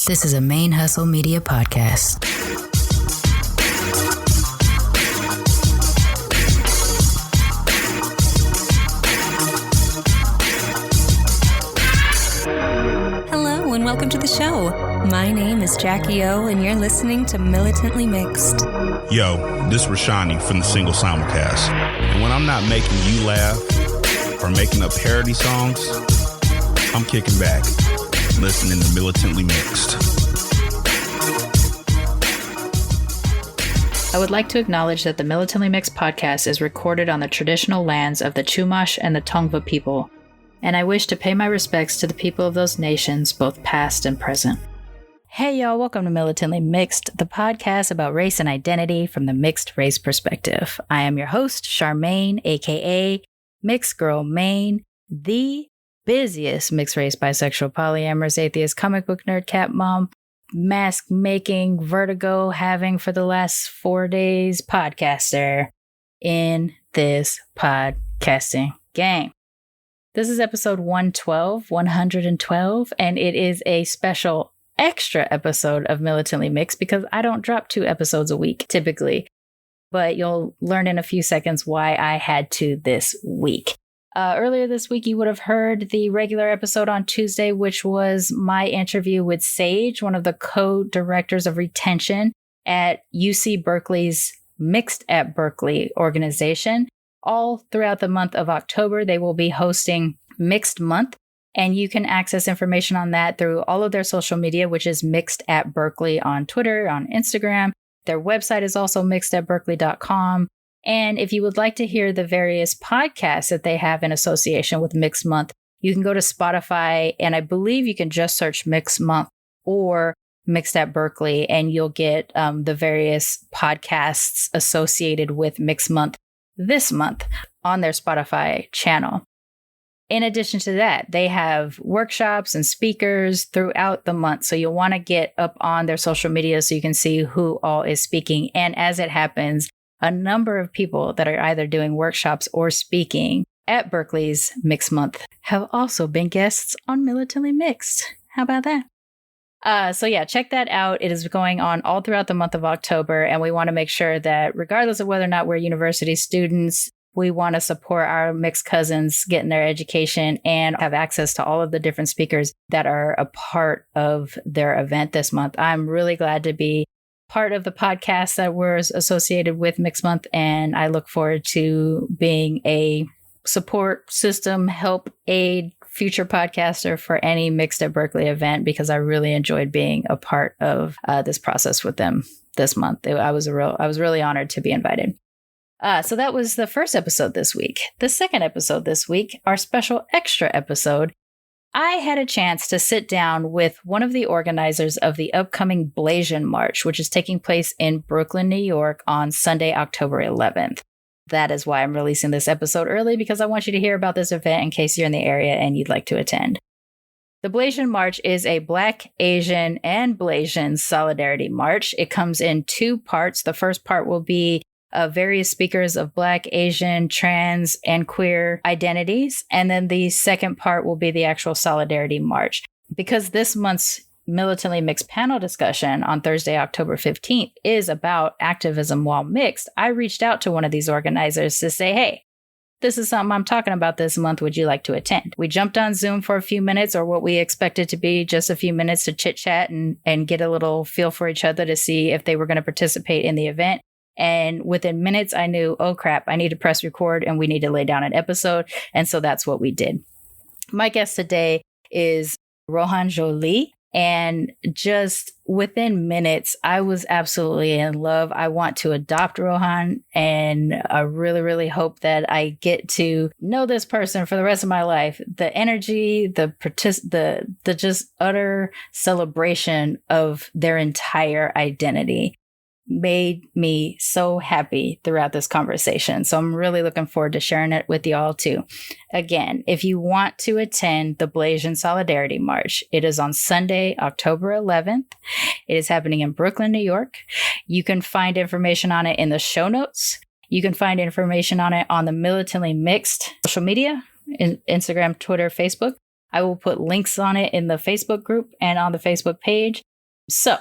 This is a ManeHustle Media podcast. Hello and welcome to the show. My name is Jackie O and you're listening to Militantly Mixed. Yo, this is Rashani from the Single Simulcast. And when I'm not making you laugh or making up parody songs, I'm kicking back, listening to Militantly Mixed. I would like to acknowledge that the Militantly Mixed podcast is recorded on the traditional lands of the Chumash and the Tongva people, and I wish to pay my respects to the people of those nations, both past and present. Hey y'all, welcome to Militantly Mixed, the podcast about race and identity from the mixed race perspective. I am your host, Sharmane, aka MixedGirlMane, the busiest mixed race, bisexual, polyamorous, atheist, comic book nerd, cat mom, mask making, vertigo having for the last 4 days podcaster in this podcasting game. This is episode 112, and it is a special extra episode of Militantly Mixed because I don't drop 2 episodes a week typically, but you'll learn in a few seconds why I had to this week. Earlier this week, you would have heard the regular episode on Tuesday, which was my interview with Sage, one of the co-directors of retention at UC Berkeley's Mixed at Berkeley organization. All throughout the month of October, they will be hosting Mixed Month, and you can access information on that through all of their social media, which is Mixed at Berkeley on Twitter, on Instagram. Their website is also mixedatberkeley.com. And if you would like to hear the various podcasts that they have in association with Mixed Month, you can go to Spotify, and I believe you can just search Mixed Month or Mixed at Berkeley, and you'll get the various podcasts associated with Mixed Month this month on their Spotify channel. In addition to that, they have workshops and speakers throughout the month. So you'll want to get up on their social media so you can see who all is speaking. And as it happens, a number of people that are either doing workshops or speaking at Berkeley's Mixed Month have also been guests on Militantly Mixed. How about that? So yeah, check that out. It is going on all throughout the month of October, and we want to make sure that regardless of whether or not we're university students, we want to support our mixed cousins getting their education and have access to all of the different speakers that are a part of their event this month. I'm really glad to be part of the podcast that was associated with Mixed Month, and I look forward to being a support system, help, aid, future podcaster for any Mixed at Berkeley event because I really enjoyed being a part of this process with them this month. I was really honored to be invited. So that was the first episode this week. The second episode this week, our special extra episode, I had a chance to sit down with one of the organizers of the upcoming Blasian March, which is taking place in Brooklyn, New York on Sunday, October 11th. That is why I'm releasing this episode early, because I want you to hear about this event in case you're in the area and you'd like to attend. The Blasian March is a Black, Asian, and Blasian solidarity march. It comes in 2 parts. The first part will be various speakers of Black, Asian, trans, and queer identities. And then the second part will be the actual solidarity march. Because this month's Militantly Mixed panel discussion on Thursday, October 15th is about activism while mixed, I reached out to one of these organizers to say, hey, this is something I'm talking about this month. Would you like to attend? We jumped on Zoom for a few minutes, or what we expected to be just a few minutes to chit chat and get a little feel for each other to see if they were going to participate in the event. And within minutes, I knew, oh crap, I need to press record and we need to lay down an episode. And so that's what we did. My guest today is Rohan Zhou-Lee. And just within minutes, I was absolutely in love. I want to adopt Rohan, and I really, really hope that I get to know this person for the rest of my life. The energy, the just utter celebration of their entire identity made me so happy throughout this conversation. So I'm really looking forward to sharing it with y'all too. Again, if you want to attend the Blasian Solidarity March, it is on Sunday, October 11th. It is happening in Brooklyn, New York. You can find information on it in the show notes. You can find information on it on the Militantly Mixed social media, Instagram, Twitter, Facebook. I will put links on it in the Facebook group and on the Facebook page. So,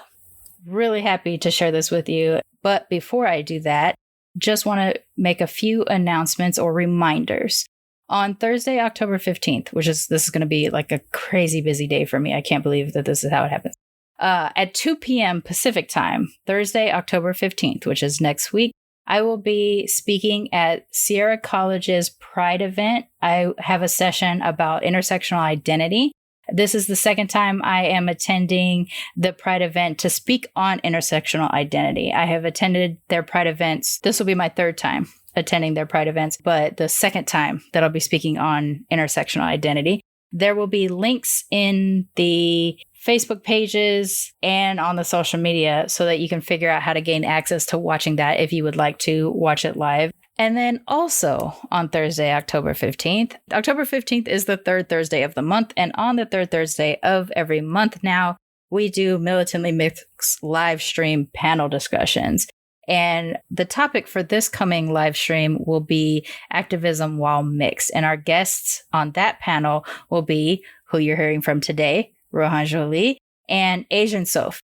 really happy to share this with you. But before I do that, just want to make a few announcements or reminders. On Thursday, October 15th, this is going to be like a crazy busy day for me. I can't believe that this is how it happens. At 2 p.m. Pacific time, Thursday, October 15th, which is next week, I will be speaking at Sierra College's Pride event. I have a session about intersectional identity. This is the second time I am attending the Pride event to speak on intersectional identity. I have attended their Pride events. This will be my third time attending their Pride events, but the second time that I'll be speaking on intersectional identity. There will be links in the Facebook pages and on the social media so that you can figure out how to gain access to watching that if you would like to watch it live. And then also on Thursday, October 15th. October 15th is the third Thursday of the month. And on the third Thursday of every month now, we do Militantly Mixed live stream panel discussions. And the topic for this coming live stream will be activism while mixed. And our guests on that panel will be who you're hearing from today, Rohan Zhou-Lee, and Asian Soph.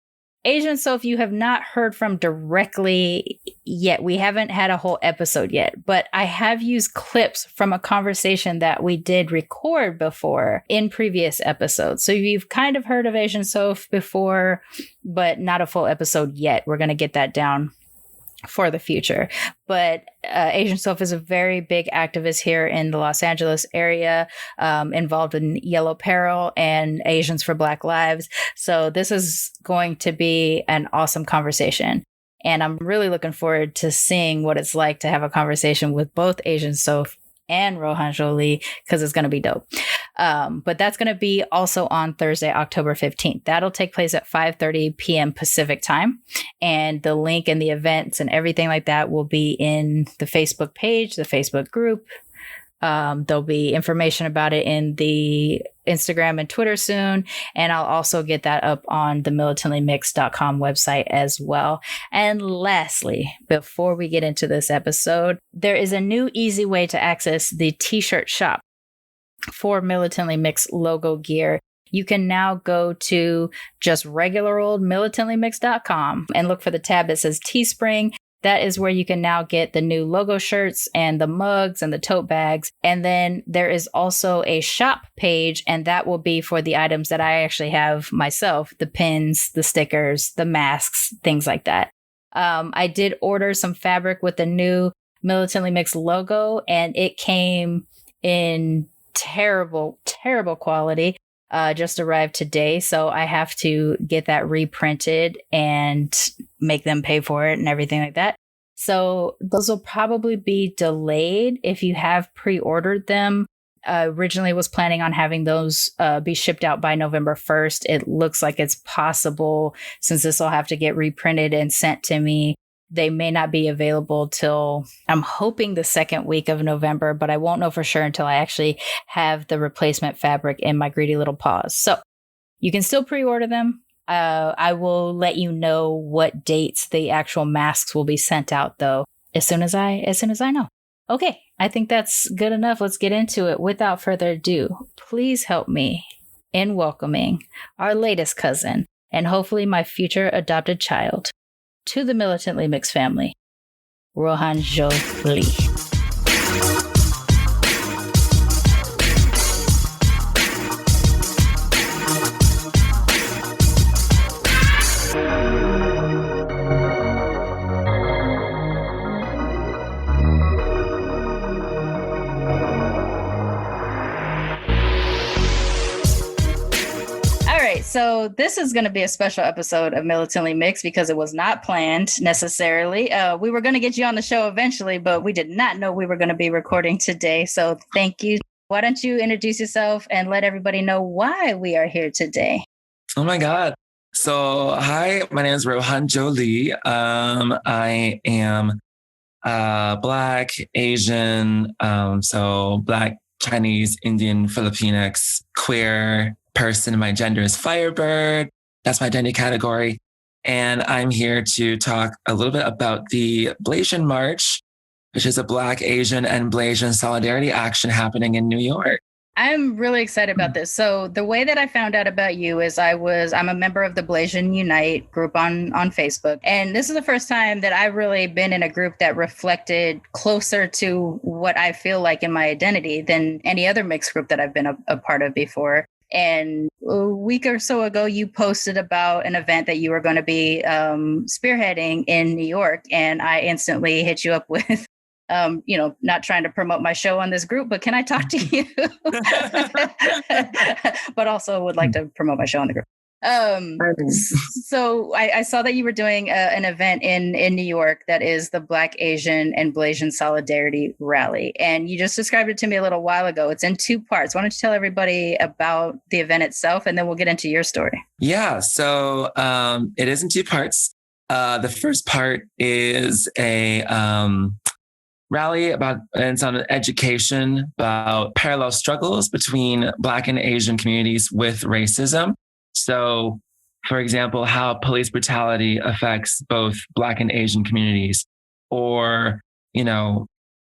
Asian Soph, you have not heard from directly yet. We haven't had a whole episode yet, but I have used clips from a conversation that we did record before in previous episodes. So you've kind of heard of Asian Soph before, but not a full episode yet. We're going to get that down for the future. But Asian Soph is a very big activist here in the Los Angeles area, involved in Yellow Peril and Asians for Black Lives. So this is going to be an awesome conversation. And I'm really looking forward to seeing what it's like to have a conversation with both Asian Soph and Rohan Zhou-Lee, because it's going to be dope. But that's going to be also on Thursday, October 15th. That'll take place at 5:30 p.m. Pacific time. And the link and the events and everything like that will be in the Facebook page, the Facebook group. There'll be information about it in the Instagram and Twitter soon. And I'll also get that up on the militantlymixed.com website as well. And lastly, before we get into this episode, there is a new easy way to access the t-shirt shop for Militantly Mixed logo gear. You can now go to just regular old militantlymixed.com and look for the tab that says Teespring. That is where you can now get the new logo shirts and the mugs and the tote bags. And then there is also a shop page, and that will be for the items that I actually have myself, the pins, the stickers, the masks, things like that. I did order some fabric with the new Militantly Mixed logo, and it came in terrible quality. Just arrived today, so I have to get that reprinted and make them pay for it and everything like that. So those will probably be delayed if you have pre-ordered them. Originally was planning on having those be shipped out by November 1st. It looks like it's possible, since this will have to get reprinted and sent to me. They may not be available till, I'm hoping, the second week of November, but I won't know for sure until I actually have the replacement fabric in my greedy little paws. So you can still pre-order them. I will let you know what dates the actual masks will be sent out, though, as soon as I know. Okay, I think that's good enough. Let's get into it. Without further ado, please help me in welcoming our latest cousin and hopefully my future adopted child to the Militantly Mixed family, Rohan Zhou-Lee. So this is going to be a special episode of Militantly Mixed because it was not planned necessarily. We were going to get you on the show eventually, but we did not know we were going to be recording today. So thank you. Why don't you introduce yourself and let everybody know why we are here today? Oh my God. So hi, my name is Rohan Zhou-Lee. I am Black, Asian, so Black, Chinese, Indian, Filipinx, queer person. My gender is Firebird. That's my identity category. And I'm here to talk a little bit about the Blasian March, which is a Black, Asian, and Blasian solidarity action happening in New York. I'm really excited about this. So the way that I found out about you is I'm a member of the Blasian Unite group on Facebook. And this is the first time that I've really been in a group that reflected closer to what I feel like in my identity than any other mixed group that I've been a part of before. And a week or so ago, you posted about an event that you were going to be spearheading in New York. And I instantly hit you up with, not trying to promote my show on this group, but can I talk to you? But also would like to promote my show on the group. So I saw that you were doing an event in New York that is the Black, Asian, and Blasian Solidarity Rally. And you just described it to me a little while ago. It's in 2 parts. Why don't you tell everybody about the event itself, and then we'll get into your story. Yeah, so it is in 2 parts. The first part is a rally and it's on education about parallel struggles between Black and Asian communities with racism. So, for example, how police brutality affects both Black and Asian communities, or,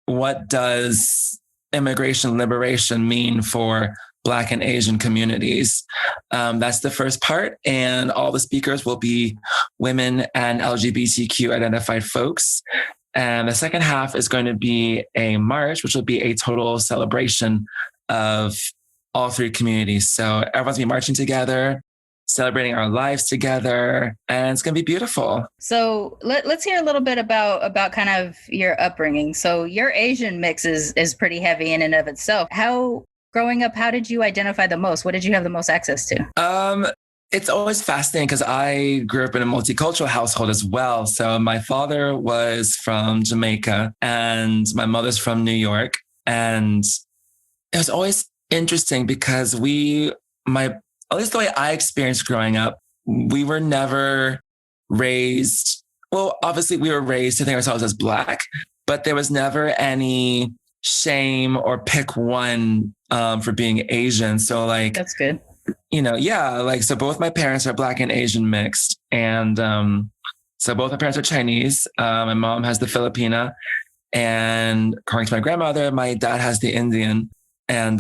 what does immigration liberation mean for Black and Asian communities? That's the first part. And all the speakers will be women and LGBTQ identified folks. And the second half is going to be a march, which will be a total celebration of all 3 communities. So everyone's going to be marching together, celebrating our lives together, and it's going to be beautiful. So let's hear a little bit about kind of your upbringing. So your Asian mix is pretty heavy in and of itself. Growing up, how did you identify the most? What did you have the most access to? It's always fascinating because I grew up in a multicultural household as well. So my father was from Jamaica and my mother's from New York. And it was always interesting because at least the way I experienced growing up, we were never raised, well, obviously we were raised to think ourselves as Black, but there was never any shame or pick one for being Asian. So that's good. So both my parents are Black and Asian mixed. And so both my parents are Chinese. My mom has the Filipina. And according to my grandmother, my dad has the Indian. And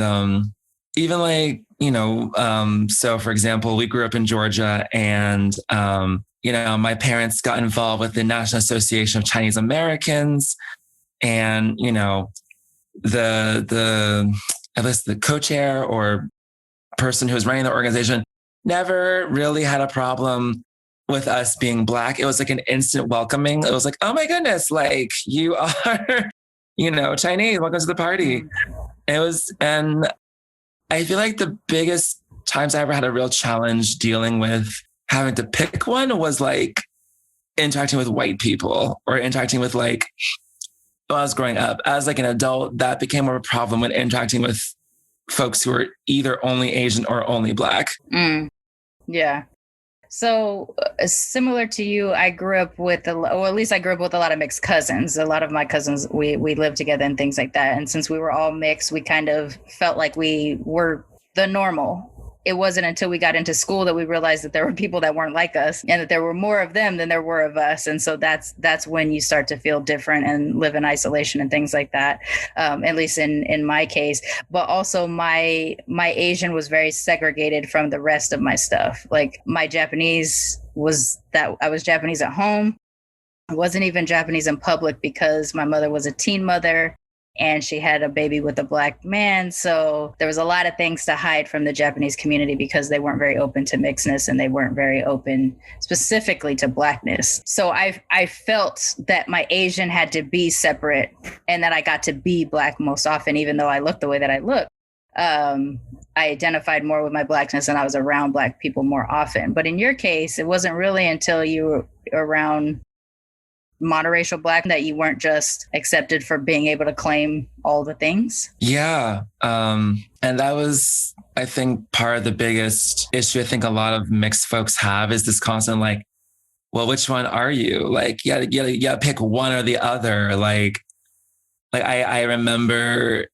so for example, we grew up in Georgia and, my parents got involved with the National Association of Chinese Americans. And, the co-chair or person who was running the organization never really had a problem with us being Black. It was like an instant welcoming. It was like, oh my goodness, like you are, Chinese, welcome to the party. And I feel like the biggest times I ever had a real challenge dealing with having to pick one was like interacting with white people or interacting with when I was growing up. As like an adult, that became more of a problem when interacting with folks who are either only Asian or only Black. Yeah. So similar to you, I grew up with a lot of mixed cousins. A lot of my cousins, we lived together and things like that. And since we were all mixed, we kind of felt like we were the normal. It wasn't until we got into school that we realized that there were people that weren't like us and that there were more of them than there were of us. And so that's when you start to feel different and live in isolation and things like that, at least in my case. But also my Asian was very segregated from the rest of my stuff. Like my Japanese was that I was Japanese at home. I wasn't even Japanese in public because my mother was a teen mother. And she had a baby with a Black man. So there was a lot of things to hide from the Japanese community because they weren't very open to mixedness and they weren't very open specifically to Blackness. So I felt that my Asian had to be separate and that I got to be Black most often, even though I looked the way that I looked. I identified more with my Blackness and I was around Black people more often. But in your case, it wasn't really until you were around monoracial Black that you weren't just accepted for being able to claim all the things. Yeah. And that was, I think, part of the biggest issue I think a lot of mixed folks have is this constant like, well, which one are you? Like, you gotta pick one or the other. Like I remember,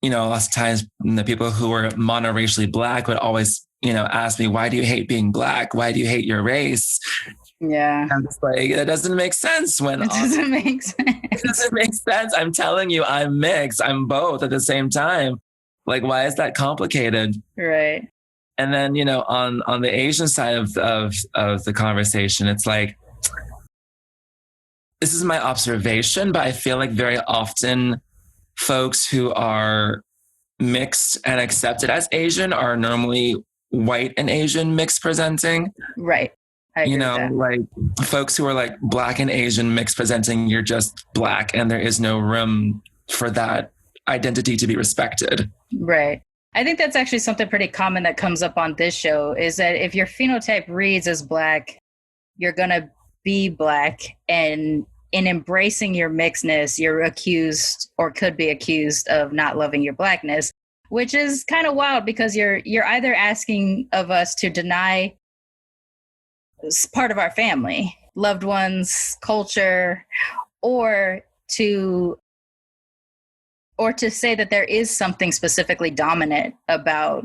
lots of times the people who were monoracially Black would always, ask me, why do you hate being Black? Why do you hate your race? Yeah. I'm just like, that doesn't make sense It doesn't make sense. It doesn't make sense. I'm telling you, I'm mixed. I'm both at the same time. Like, why is that complicated? Right. And then, you know, on the Asian side of the conversation, it's like, this is my observation, but I feel like very often folks who are mixed and accepted as Asian are normally white and Asian mixed presenting. Right. You know, like folks who are like Black and Asian mixed presenting, you're just Black and there is no room for that identity to be respected. Right. I think that's actually something pretty common that comes up on this show, is that if your phenotype reads as Black, you're going to be Black, and in embracing your mixedness, you're accused or could be accused of not loving your Blackness, which is kind of wild because you're either asking of us to deny part of our family, loved ones, culture, or to say that there is something specifically dominant about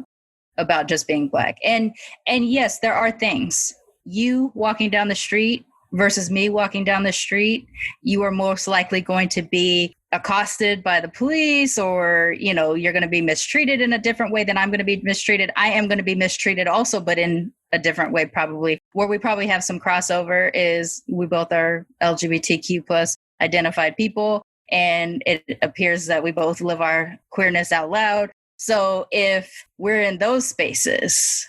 just being Black. And yes, there are things. You walking down the street versus me walking down the street, you are most likely going to be accosted by the police, or, you know, you're going to be mistreated in a different way than I'm going to be mistreated. I am going to be mistreated also, but in a different way, probably. Where we probably have some crossover is we both are LGBTQ plus identified people, and it appears that we both live our queerness out loud. So if we're in those spaces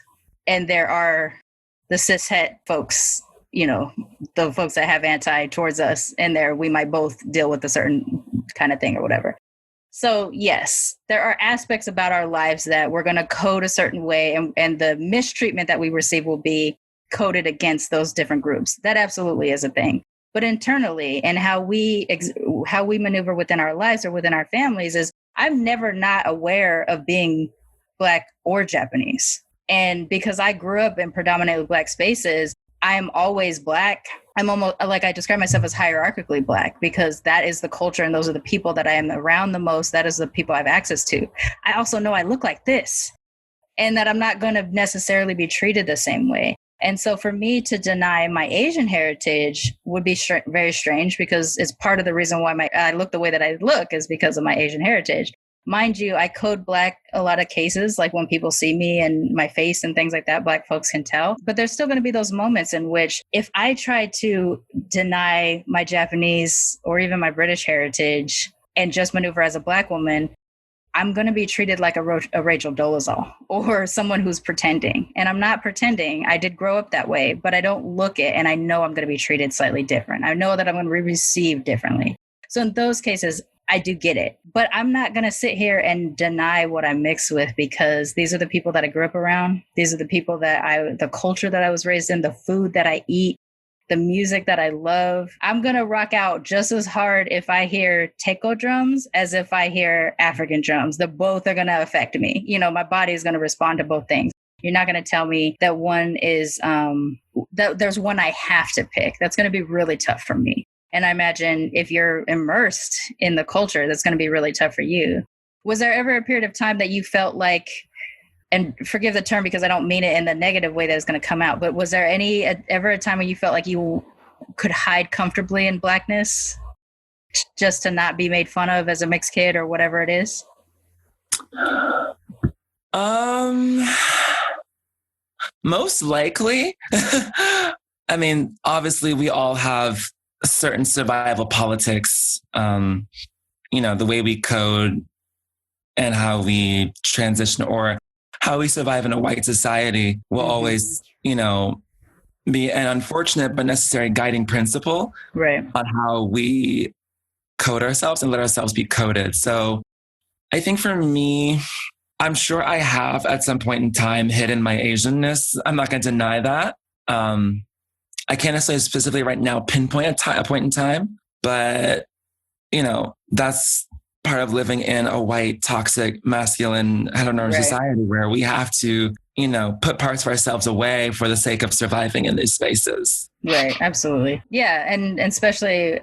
and there are the cishet folks, you know, the folks that have anti towards us in there, we might both deal with a certain kind of thing or whatever. So yes, there are aspects about our lives that we're going to code a certain way, and the mistreatment that we receive will be coded against those different groups. That absolutely is a thing. But internally, and how we maneuver within our lives or within our families, is I'm never not aware of being Black or Japanese. And because I grew up in predominantly Black spaces, I am always Black. I'm almost like, I describe myself as hierarchically Black, because that is the culture and those are the people that I am around the most. That is the people I have access to. I also know I look like this, and that I'm not going to necessarily be treated the same way. And so for me to deny my Asian heritage would be very strange, because it's part of the reason why I look the way that I look is because of my Asian heritage. Mind you, I code Black a lot of cases, like when people see me and my face and things like that, Black folks can tell. But there's still going to be those moments in which if I try to deny my Japanese or even my British heritage and just maneuver as a Black woman, I'm going to be treated like a Rachel Dolezal or someone who's pretending. And I'm not pretending. I did grow up that way, but I don't look it, and I know I'm going to be treated slightly different. I know that I'm going to be received differently. So in those cases, I do get it. But I'm not going to sit here and deny what I'm mixed with, because these are the people that I grew up around. These are the people the culture that I was raised in, the food that I eat, the music that I love. I'm going to rock out just as hard if I hear Taiko drums as if I hear African drums. Both are going to affect me. You know, my body is going to respond to both things. You're not going to tell me that one is, that there's one I have to pick. That's going to be really tough for me. And I imagine if you're immersed in the culture, that's going to be really tough for you. Was there ever a period of time that you felt like, and forgive the term because I don't mean it in the negative way that it's going to come out, but was there ever a time when you felt like you could hide comfortably in Blackness just to not be made fun of as a mixed kid or whatever it is? Most likely. I mean, obviously we all have certain survival politics, you know, the way we code and how we transition or how we survive in a white society will always, you know, be an unfortunate but necessary guiding principle, right, on how we code ourselves and let ourselves be coded. So I think for me, I'm sure I have at some point in time hidden my Asianness. I'm not going to deny that. I can't necessarily specifically right now pinpoint a point in time, but, you know, that's part of living in a white, toxic, masculine, heteronormative society where we have to, you know, put parts of ourselves away for the sake of surviving in these spaces. Right, absolutely. Yeah, and especially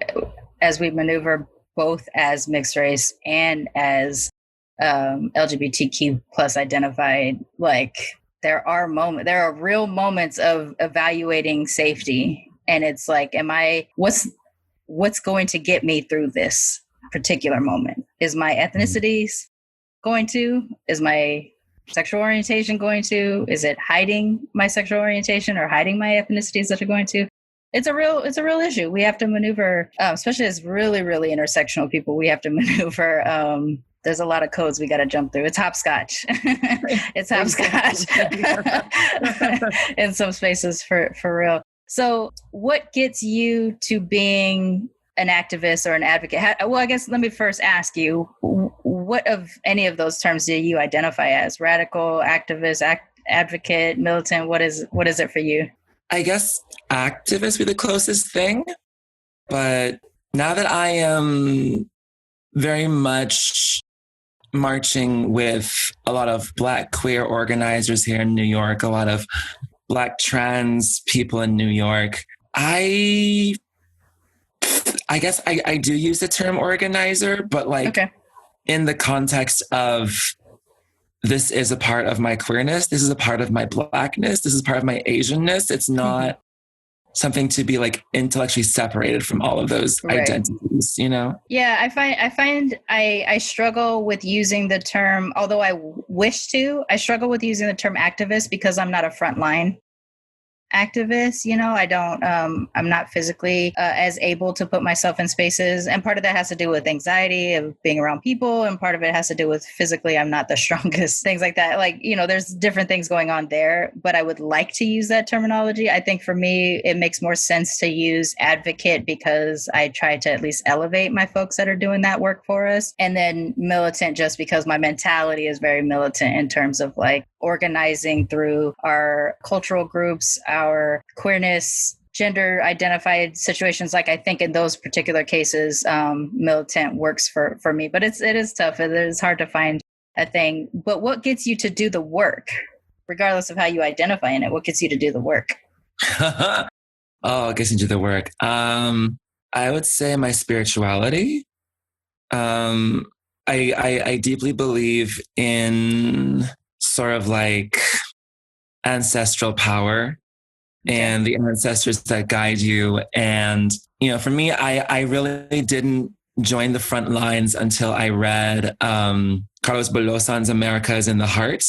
as we maneuver both as mixed race and as LGBTQ plus identified, like, there are real moments of evaluating safety. And it's like, what's going to get me through this particular moment? Is my ethnicities going to? Is my sexual orientation going to? Is it hiding my sexual orientation or hiding my ethnicities that are going to? It's a real issue. We have to maneuver, especially as really, really intersectional people. We have to maneuver. There's a lot of codes we got to jump through. It's hopscotch. It's hopscotch in some spaces for real. So what gets you to being an activist or an advocate? Well, I guess let me first ask you, what of any of those terms do you identify as? Radical, activist, advocate, militant? What is it for you? I guess activist would be the closest thing. But now that I am very much marching with a lot of Black queer organizers here in New York, a lot of Black trans people in New York, I guess I do use the term organizer, but in the context of this is a part of my queerness, this is a part of my Blackness, this is part of my Asianness. It's not something to be like intellectually separated from all of those identities, you know? Yeah, I struggle with using the term, although I wish to, I struggle with using the term activist because I'm not a frontline activist. You know, I don't, I'm not physically as able to put myself in spaces. And part of that has to do with anxiety of being around people. And part of it has to do with physically, I'm not the strongest, things like that. Like, you know, there's different things going on there, but I would like to use that terminology. I think for me, it makes more sense to use advocate because I try to at least elevate my folks that are doing that work for us. And then militant, just because my mentality is very militant in terms of like organizing through our cultural groups, our queerness, gender identified situations. Like I think in those particular cases, militant works for me, but it is tough. It is hard to find a thing, but what gets you to do the work, regardless of how you identify in it? What gets you to do the work? It gets into the work. I would say my spirituality. I deeply believe in sort of like ancestral power and the ancestors that guide you. And, you know, for me, I really didn't join the front lines until I read Carlos Bolosan's America is in the Heart.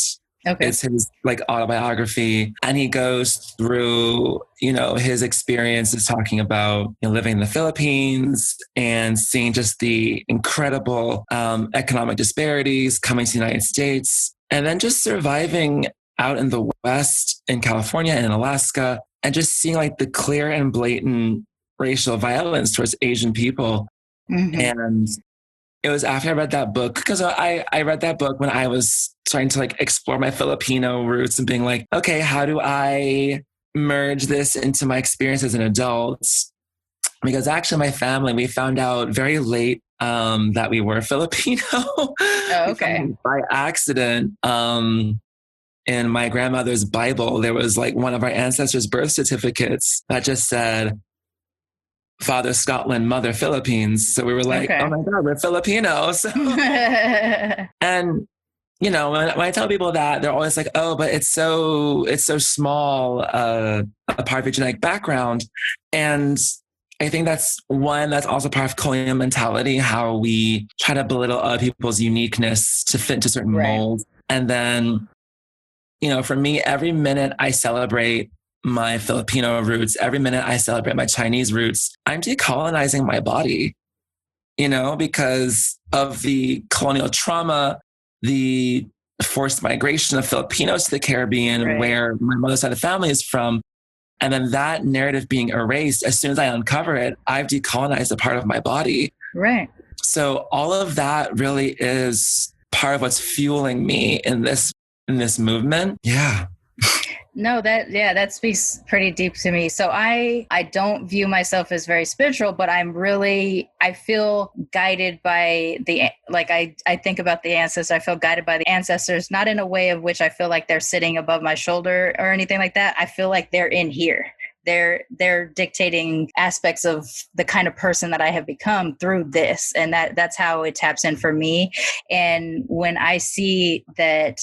Okay. It's his like autobiography. And he goes through, you know, his experiences talking about, you know, living in the Philippines and seeing just the incredible economic disparities coming to the United States. And then just surviving out in the West, in California and in Alaska, and just seeing like the clear and blatant racial violence towards Asian people. Mm-hmm. And it was after I read that book, because I read that book when I was trying to like explore my Filipino roots and being like, okay, how do I merge this into my experience as an adult? Because actually my family, we found out very late that we were Filipino. Oh, okay. By accident, in my grandmother's Bible, there was like one of our ancestors' birth certificates that just said, Father Scotland, Mother Philippines. So we were like, oh my God, we're Filipinos. And, you know, when I tell people that, they're always like, oh, but it's so small a part of your genetic background. And I think that's also part of colonial mentality, how we try to belittle other people's uniqueness to fit into certain molds. And then, you know, for me, every minute I celebrate my Filipino roots, every minute I celebrate my Chinese roots, I'm decolonizing my body, you know, because of the colonial trauma, the forced migration of Filipinos to the Caribbean, where my mother's side of the family is from. And then that narrative being erased, as soon as I uncover it, I've decolonized a part of my body. Right. So all of that really is part of what's fueling me in this movement. Yeah. No, that speaks pretty deep to me. So I don't view myself as very spiritual, but I feel guided by I think about the ancestors. I feel guided by the ancestors, not in a way of which I feel like they're sitting above my shoulder or anything like that. I feel like they're in here. They're dictating aspects of the kind of person that I have become through this. And that's how it taps in for me. And when I see that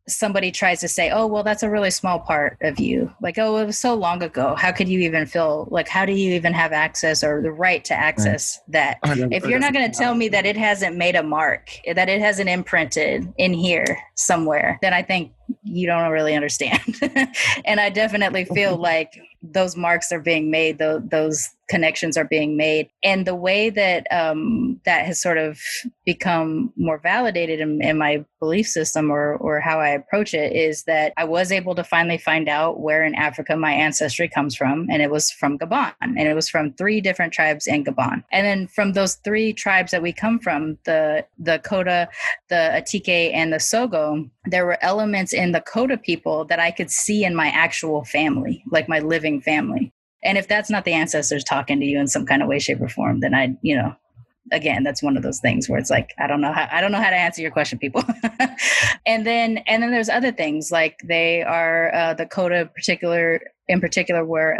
somebody tries to say, oh, well, that's a really small part of you. Like, oh, it was so long ago. How could you even feel like, how do you even have access or the right to access that? If you're not going to tell me that it hasn't made a mark, that it hasn't imprinted in here somewhere, then I think you don't really understand. And I definitely feel like those marks are being made, those connections are being made. And the way that that has sort of become more validated in my belief system or how I approach it is that I was able to finally find out where in Africa my ancestry comes from. And it was from Gabon. And it was from 3 different tribes in Gabon. And then from those 3 tribes that we come from, the Koda, the Atike, and the Sogo, there were elements in the Koda people that I could see in my actual family, like my living family. And if that's not the ancestors talking to you in some kind of way, shape, or form, then again, that's one of those things where it's like, I don't know how to answer your question, people. and then there's other things like they are the Koda in particular were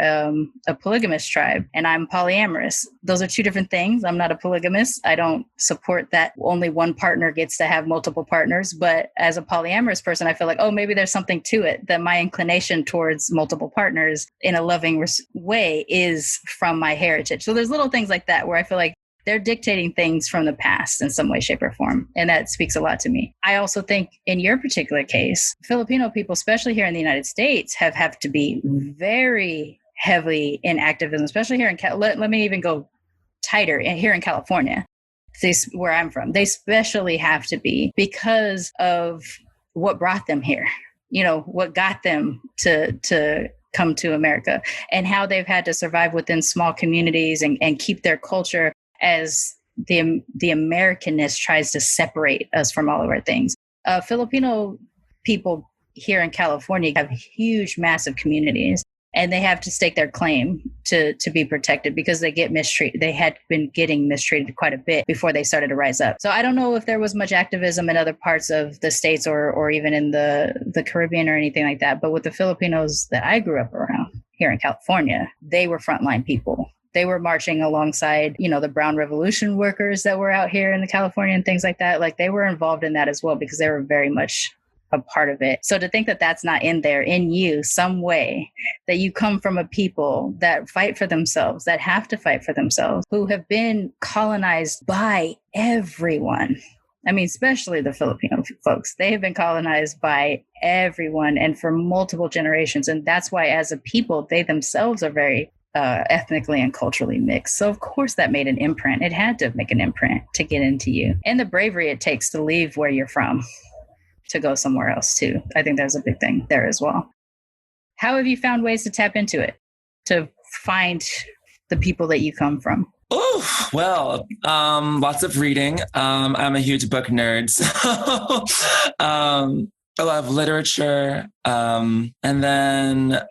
a polygamous tribe, and I'm polyamorous. Those are 2 different things. I'm not a polygamist. I don't support that only one partner gets to have multiple partners. But as a polyamorous person, I feel like, oh, maybe there's something to it, that my inclination towards multiple partners in a loving way is from my heritage. So there's little things like that where I feel like they're dictating things from the past in some way, shape, or form. And that speaks a lot to me. I also think in your particular case, Filipino people, especially here in the United States, have to be very heavily in activism, especially here in let me even go tighter here in California, where I'm from. They especially have to be because of what brought them here, what got them to come to America and how they've had to survive within small communities and keep their culture as the Americanness tries to separate us from all of our things. Filipino people here in California have huge, massive communities, and they have to stake their claim to be protected because they get mistreated. They had been getting mistreated quite a bit before they started to rise up. So I don't know if there was much activism in other parts of the States or even in the Caribbean or anything like that. But with the Filipinos that I grew up around here in California, they were frontline people. They were marching alongside, the Brown Revolution workers that were out here in the California and things like that. Like they were involved in that as well because they were very much a part of it. So to think that that's not in there, in you, some way, that you come from a people that fight for themselves, that have to fight for themselves, who have been colonized by everyone. I mean, especially the Filipino folks, they have been colonized by everyone and for multiple generations. And that's why as a people, they themselves are very ethnically and culturally mixed. So of course that made an imprint. It had to make an imprint to get into you. And the bravery it takes to leave where you're from to go somewhere else too. I think there's a big thing there as well. How have you found ways to tap into it, to find the people that you come from? Oh, well, lots of reading. I'm a huge book nerd. So a lot of literature. And then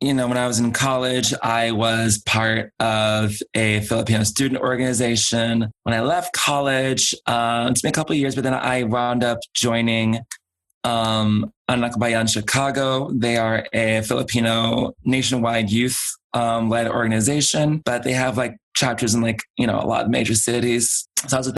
when I was in college, I was part of a Filipino student organization. When I left college, it's been a couple of years, but then I wound up joining Anak Bayan Chicago. They are a Filipino nationwide youth led organization, but they have chapters in a lot of major cities. So I was with